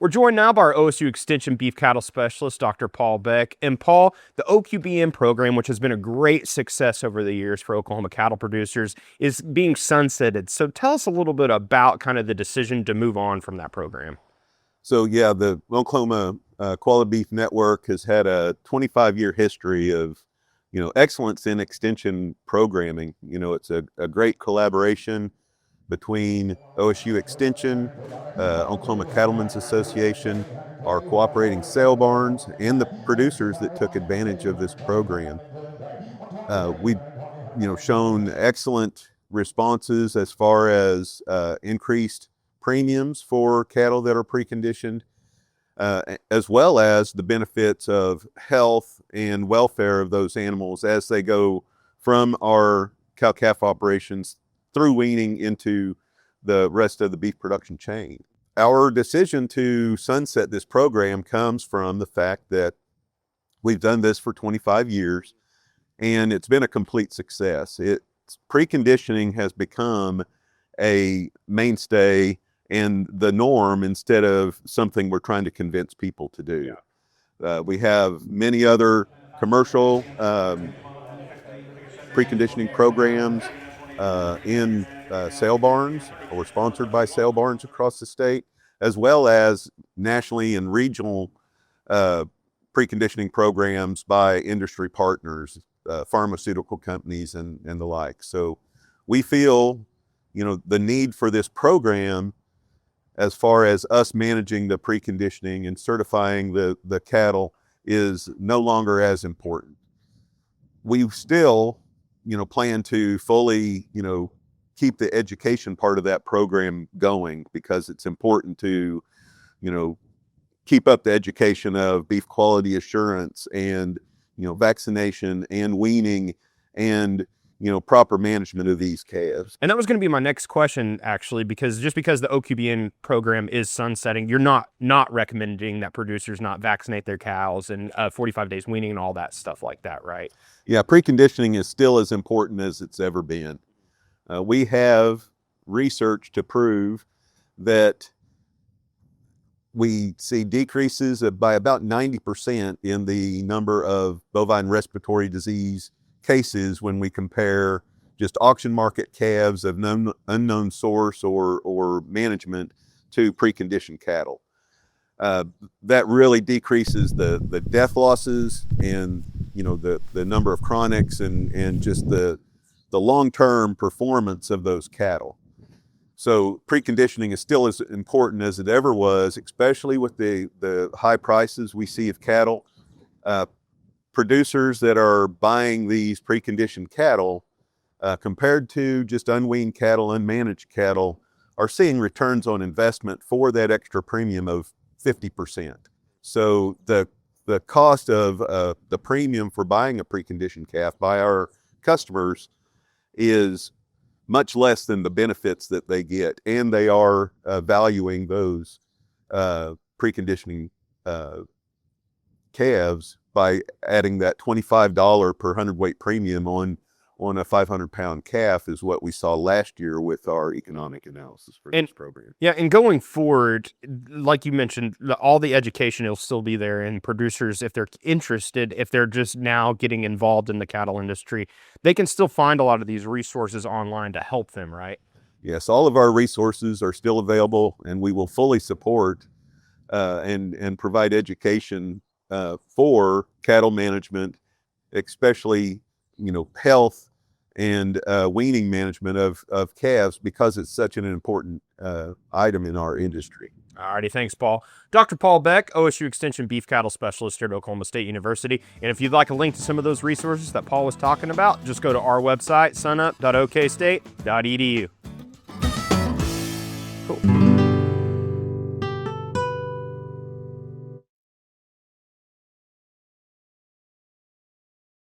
We're joined now by our OSU Extension beef cattle specialist, Dr. Paul Beck. And Paul, the OQBN program, which has been a great success over the years for Oklahoma cattle producers, is being sunsetted. So tell us a little bit about kind of the decision to move on from that program. So yeah, the Oklahoma Quality Beef Network has had a 25-year history of, excellence in extension programming. It's a great collaboration between OSU Extension, Oklahoma Cattlemen's Association, our cooperating sale barns, and the producers that took advantage of this program. We've, shown excellent responses as far as increased premiums for cattle that are preconditioned, as well as the benefits of health and welfare of those animals as they go from our cow-calf operations through weaning into the rest of the beef production chain. Our decision to sunset this program comes from the fact that we've done this for 25 years and it's been a complete success. Preconditioning has become a mainstay and the norm instead of something we're trying to convince people to do. We have many other commercial preconditioning programs in sale barns or sponsored by sale barns across the state, as well as nationally and regional preconditioning programs by industry partners, pharmaceutical companies and the like. So we feel, the need for this program as far as us managing the preconditioning and certifying the cattle is no longer as important. We still, plan to fully, keep the education part of that program going because it's important to, keep up the education of beef quality assurance and, vaccination and weaning and, proper management of these calves. And that was going to be my next question, actually, because just because the OQBN program is sunsetting, you're not recommending that producers not vaccinate their cows and 45 days weaning and all that stuff like that, right? Yeah, preconditioning is still as important as it's ever been. We have research to prove that we see decreases by about 90% in the number of bovine respiratory disease cases when we compare just auction market calves of unknown source or management to preconditioned cattle. That really decreases the death losses and the number of chronics and just the long-term performance of those cattle. So preconditioning is still as important as it ever was, especially with the high prices we see of cattle. Producers that are buying these preconditioned cattle, compared to just unweaned cattle, unmanaged cattle, are seeing returns on investment for that extra premium of 50%. So the cost of the premium for buying a preconditioned calf by our customers is much less than the benefits that they get, and they are valuing those preconditioning calves by adding that $25 per hundredweight premium on a 500-pound calf is what we saw last year with our economic analysis for this program. Yeah, and going forward, like you mentioned, all the education will still be there, and producers, if they're interested, if they're just now getting involved in the cattle industry, they can still find a lot of these resources online to help them, right? Yes, all of our resources are still available, and we will fully support and provide education for cattle management, especially, health and weaning management of calves, because it's such an important item in our industry. All righty, thanks, Paul. Dr. Paul Beck, OSU Extension beef cattle specialist here at Oklahoma State University. And if you'd like a link to some of those resources that Paul was talking about, just go to our website, sunup.okstate.edu. Cool.